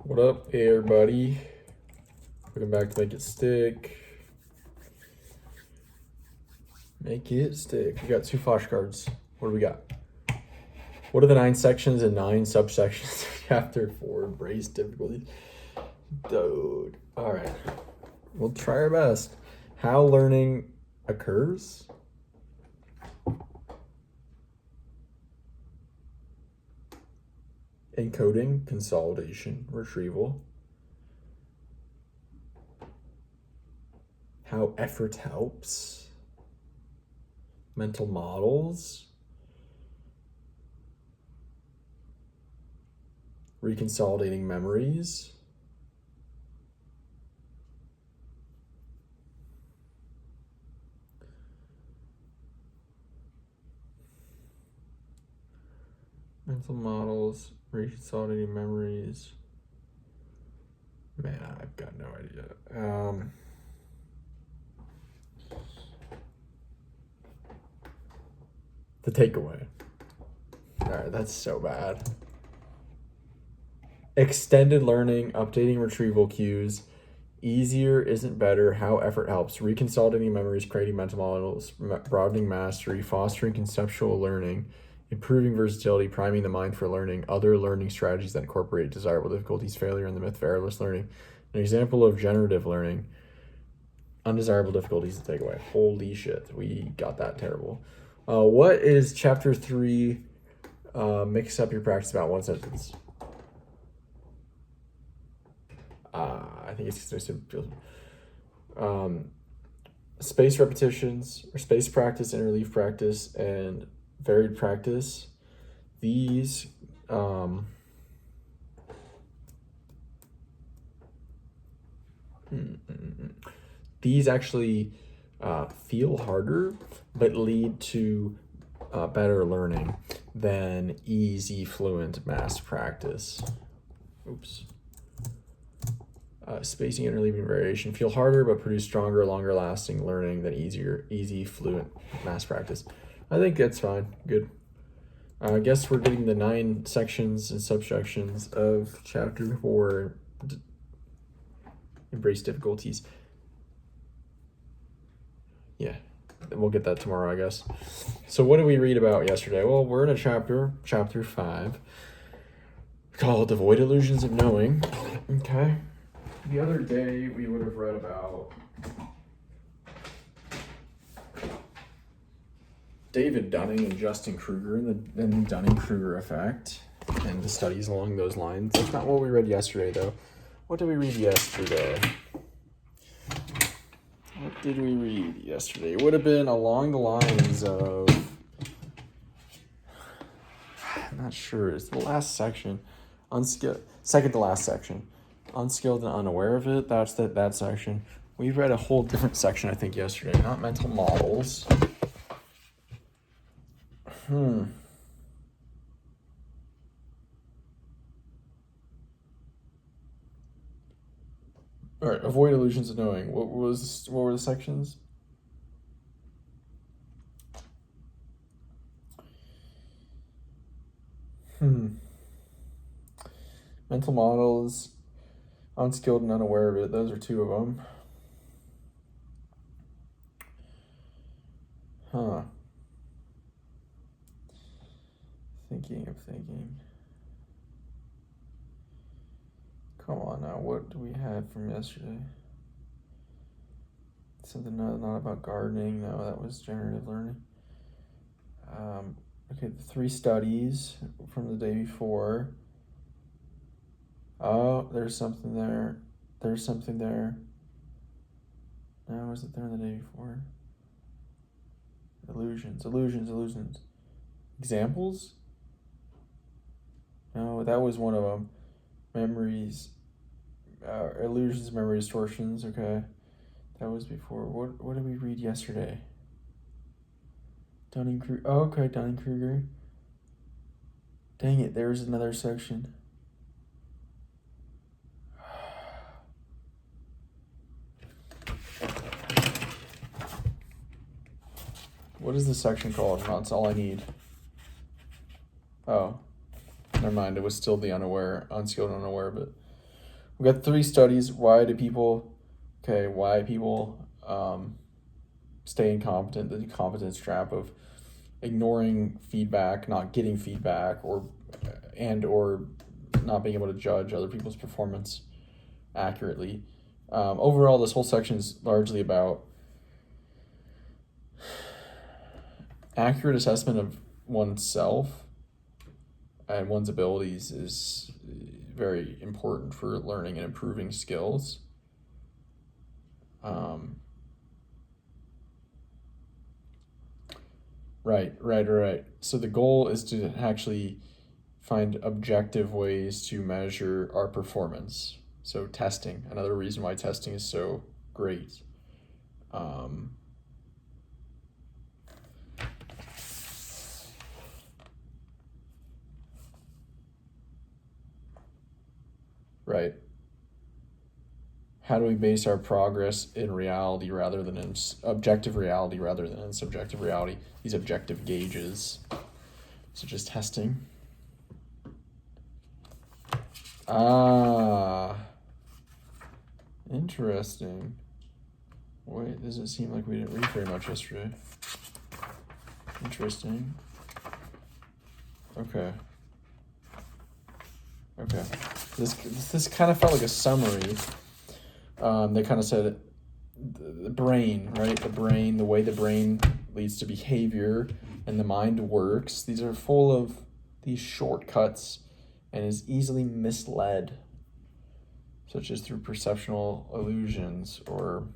What up, hey everybody? Welcome back to Make It Stick. Make it stick. We got 2 flashcards. What do we got? What are the 9 sections and 9 subsections of Chapter 4? Embrace difficulties. Dude. Alright. We'll try our best. How learning occurs? Encoding, consolidation, retrieval. How effort helps. Mental models. Reconsolidating memories. Mental models, reconsolidating memories. Man, I've got no idea. The takeaway. All right, that's so bad. Extended learning, updating retrieval cues. Easier isn't better. How effort helps. Reconsolidating memories, creating mental models, broadening mastery, fostering conceptual learning, improving versatility, priming the mind for learning, other learning strategies that incorporate desirable difficulties, failure, and the myth of errorless learning. An example of generative learning. Undesirable difficulties to take away. Holy shit, we got that terrible. What is Chapter 3? Mix up your practice about 1 sentence. I think it's space repetitions, or space practice, interleave practice, and varied practice. These these actually feel harder, but lead to better learning than easy, fluent mass practice. Oops. Spacing, interleaving, variation feel harder, but produce stronger, longer lasting learning than easy, fluent mass practice. I think that's fine. Good. I guess we're getting the 9 sections and subsections of Chapter 4. Embrace difficulties. Yeah, we'll get that tomorrow, I guess. So what did we read about yesterday? Well, we're in a chapter 5, called Avoid Illusions of Knowing. Okay. The other day, we would have read about David Dunning and Justin Kruger and the Dunning-Kruger effect and the studies along those lines. That's not what we read yesterday, though. What did we read yesterday? What did we read yesterday? It would have been along the lines of... I'm not sure. It's the last section. Second to last section. Unskilled and unaware of it. That's that section. We read a whole different section, I think, yesterday. Not mental models. All right. Avoid illusions of knowing. What were the sections? Mental models. Unskilled and unaware of it. Those are 2 of them. Thinking. Come on now. What do we have from yesterday? Something not about gardening. No, that was generative learning. Okay, the 3 studies from the day before. Oh, there's something there. There's something there. No, was it there the day before? Illusions. Examples? No, that was one of them. Memories. Illusions, memory distortions. Okay. That was before. What did we read yesterday? Dunning-Kruger. Oh, okay, Dunning-Kruger. Dang it, there's another section. What is the section called? That's all I need. Oh, never mind. It was still the unskilled and unaware of it. We got 3 studies. Why people stay incompetent, the competence trap of ignoring feedback, not getting feedback, or not being able to judge other people's performance accurately. Overall, this whole section is largely about accurate assessment of oneself and one's abilities is very important for learning and improving skills. Right. So the goal is to actually find objective ways to measure our performance. So testing, another reason why testing is so great. Right. How do we base our progress in reality rather than in objective reality rather than in subjective reality? These objective gauges, such as testing. Interesting. Wait, does it seem like we didn't read very much yesterday? Interesting. Okay. This kind of felt like a summary. They kind of said the brain, right? The way the brain leads to behavior and the mind works. These are full of these shortcuts and is easily misled, such as through perceptual illusions or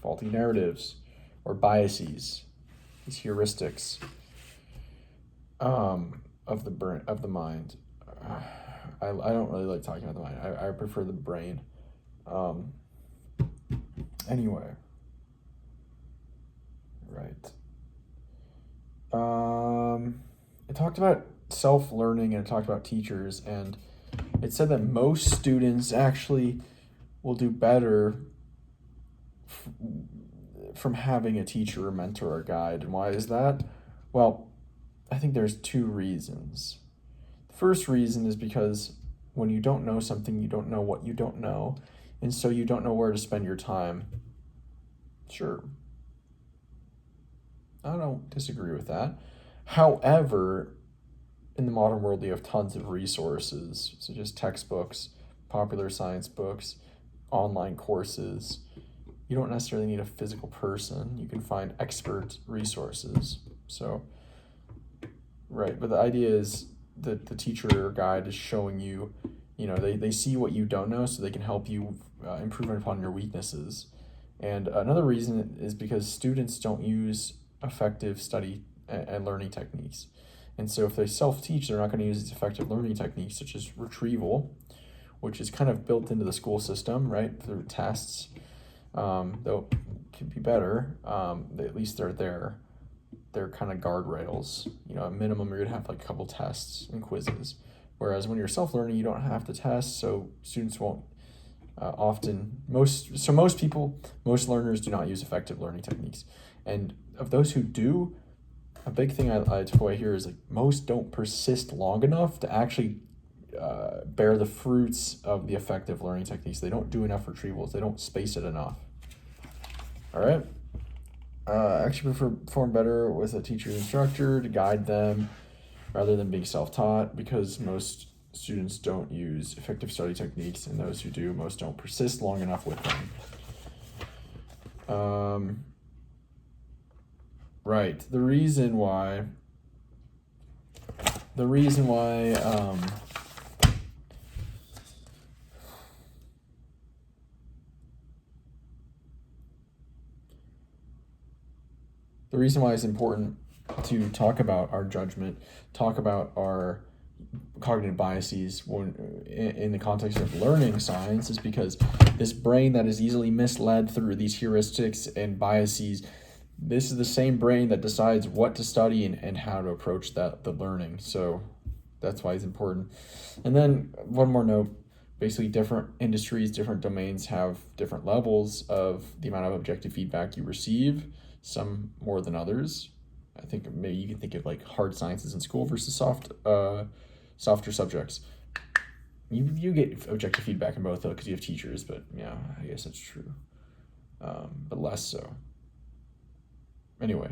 faulty narratives or biases, these heuristics of the mind. I don't really like talking about the mind. I prefer the brain. Anyway, right. It talked about self-learning and it talked about teachers, and it said that most students actually will do better from having a teacher, a mentor, or a guide. And why is that? Well, I think there's 2 reasons. The first reason is because when you don't know something, you don't know what you don't know, and so you don't know where to spend your time. Sure, I don't disagree with that. However, in the modern world, you have tons of resources, such as textbooks, popular science books, online courses. You don't necessarily need a physical person. You can find expert resources. So, right, but the idea is that the teacher or guide is showing you, they see what you don't know, so they can help you improve upon your weaknesses. And another reason is because students don't use effective study and learning techniques. And so if they self-teach, they're not going to use these effective learning techniques, such as retrieval, which is kind of built into the school system, right, through tests. Though it could be better, at least they're there. They're kind of guardrails. At minimum, you're going to have like a couple tests and quizzes. Whereas when you're self-learning, you don't have to test, so students won't most learners do not use effective learning techniques. And of those who do, a big thing I took away here is like most don't persist long enough to actually bear the fruits of the effective learning techniques. They don't do enough retrievals. They don't space it enough. All right. Actually perform better with a teacher or instructor to guide them rather than being self-taught, because most students don't use effective study techniques, and those who do, most don't persist long enough with them. Right. The reason why it's important to talk about our judgment, talk about our cognitive biases in the context of learning science, is because this brain that is easily misled through these heuristics and biases, this is the same brain that decides what to study and how to approach the learning. So that's why it's important. And then one more note, basically different industries, different domains have different levels of the amount of objective feedback you receive, some more than others. I think maybe you can think of like hard sciences in school versus softer subjects. You get objective feedback in both, though, because you have teachers, but yeah, I guess that's true. But less so. Anyway,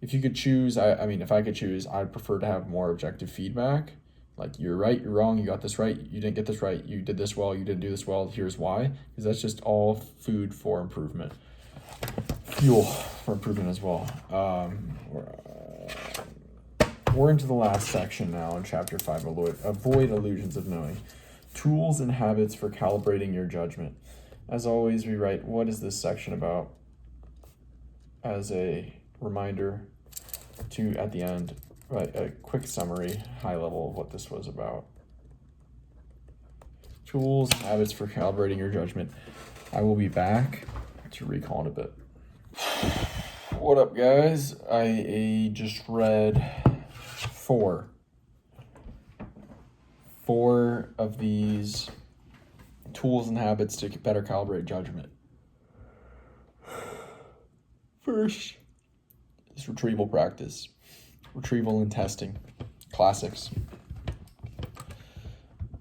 if you could choose, I mean, if I could choose, I'd prefer to have more objective feedback. Like, you're right, you're wrong, you got this right, you didn't get this right, you did this well, you didn't do this well, here's why. Because that's just all food for improvement. Fuel for improvement as well. We're into the last section now in chapter 5, avoid illusions of knowing. Tools and habits for calibrating your judgment. As always, we write, what is this section about? As a reminder to, at the end, write a quick summary, high level of what this was about. Tools and habits for calibrating your judgment. I will be back to recall in a bit. What up, guys? I just read four of these tools and habits to better calibrate judgment. First is retrieval practice. Retrieval and testing. Classics.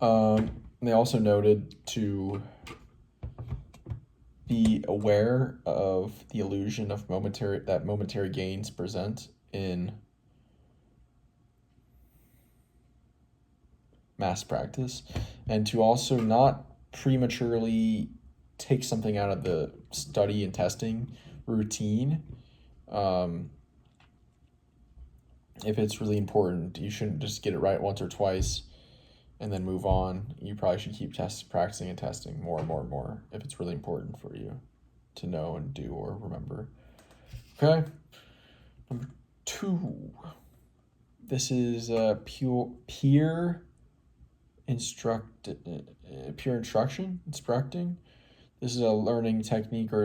They also noted to be aware of the illusion of momentary gains present in mass practice, and to also not prematurely take something out of the study and testing routine. If it's really important, you shouldn't just get it right once or twice and then move on. You probably should keep practicing and testing more and more and more if it's really important for you to know and do or remember. Okay. Number 2. This is peer instructing. This is a learning technique or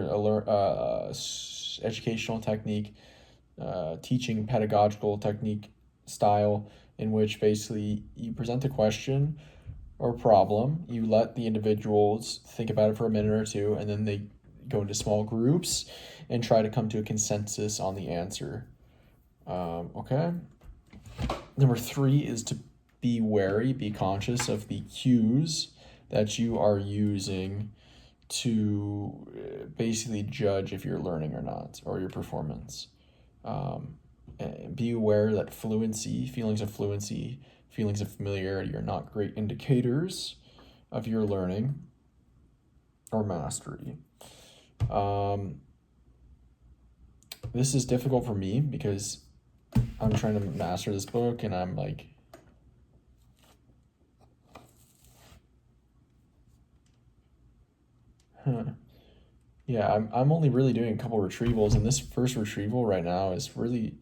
educational technique, teaching pedagogical technique style, in which basically you present a question or problem, you let the individuals think about it for a minute or two, and then they go into small groups and try to come to a consensus on the answer. Okay. Number 3 is to be wary, be conscious of the cues that you are using to basically judge if you're learning or not, or your performance. Be aware that feelings of fluency, feelings of familiarity are not great indicators of your learning or mastery. This is difficult for me because I'm trying to master this book, and I'm like, yeah, I'm only really doing a couple retrievals, and this first retrieval right now is really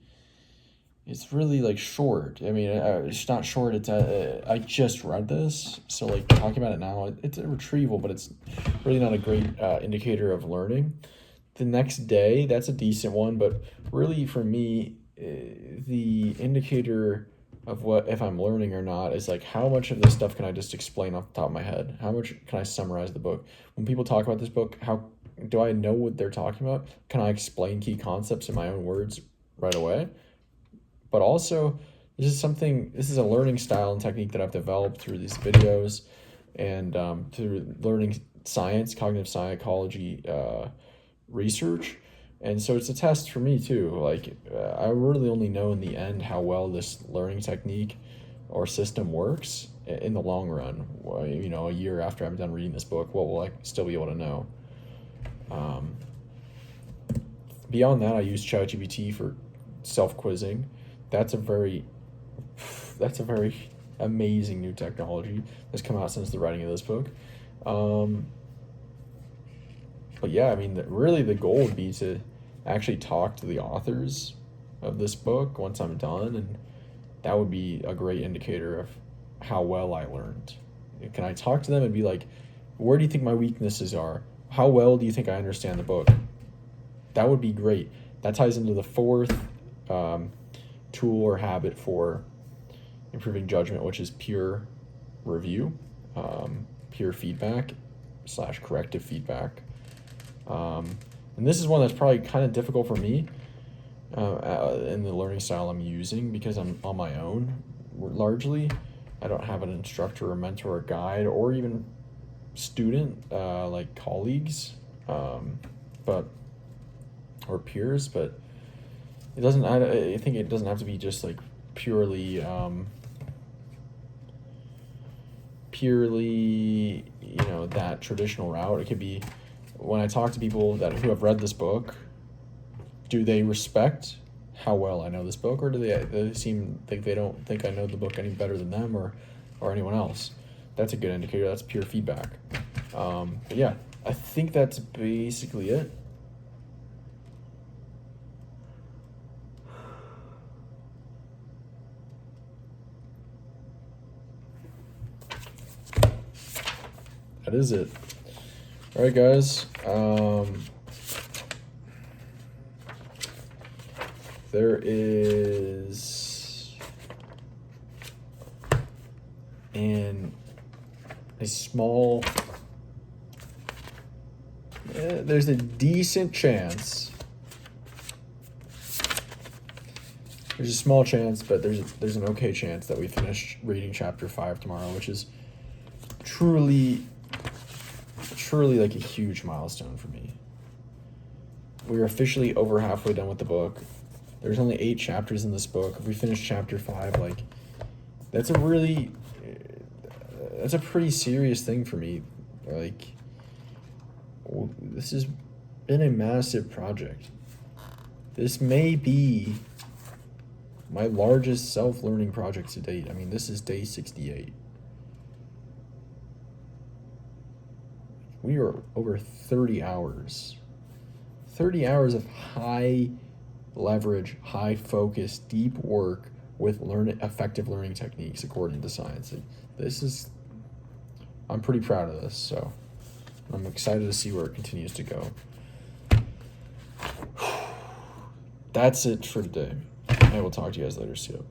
like short. I mean, it's not short. It's I just read this, so like talking about it now, it's a retrieval, but it's really not a great indicator of learning. The next day, that's a decent one, but really for me, the indicator of what if I'm learning or not is like, how much of this stuff can I just explain off the top of my head? How much can I summarize the book? When people talk about this book, how do I know what they're talking about? Can I explain key concepts in my own words right away? But also, this is a learning style and technique that I've developed through these videos and through learning science, cognitive psychology research. And so it's a test for me too. Like, I really only know in the end how well this learning technique or system works in the long run. You know, a year after I'm done reading this book, what will I still be able to know? Beyond that, I use ChatGPT for self-quizzing. That's a very amazing new technology that's come out since the writing of this book. But yeah, I mean, really the goal would be to actually talk to the authors of this book once I'm done, and that would be a great indicator of how well I learned. Can I talk to them and be like, where do you think my weaknesses are? How well do you think I understand the book? That would be great. That ties into the 4th tool or habit for improving judgment, which is peer review, peer feedback / corrective feedback. And this is one that's probably kind of difficult for me in the learning style I'm using because I'm on my own largely. I don't have an instructor or mentor or guide or even student, like colleagues, but or peers, but it doesn't. I think it doesn't have to be just like purely, that traditional route. It could be when I talk to people who have read this book. Do they respect how well I know this book, or do they seem like they don't think I know the book any better than them or anyone else? That's a good indicator. That's pure feedback. But yeah, I think that's basically it. That is it. All right, guys. There is there's a decent chance. There's a small chance, but there's an okay chance that we finish reading chapter 5 tomorrow, which is truly like a huge milestone for me. We're officially over halfway done with the book. There's only 8 chapters in this book. If we finish chapter 5, like, that's a pretty serious thing for me. Like, this has been a massive project. This may be my largest self-learning project to date. I mean, this is day 68. We are over 30 hours. 30 hours of high leverage, high focus, deep work with effective learning techniques according to science. I'm pretty proud of this, so I'm excited to see where it continues to go. That's it for today. I will talk to you guys later. See you.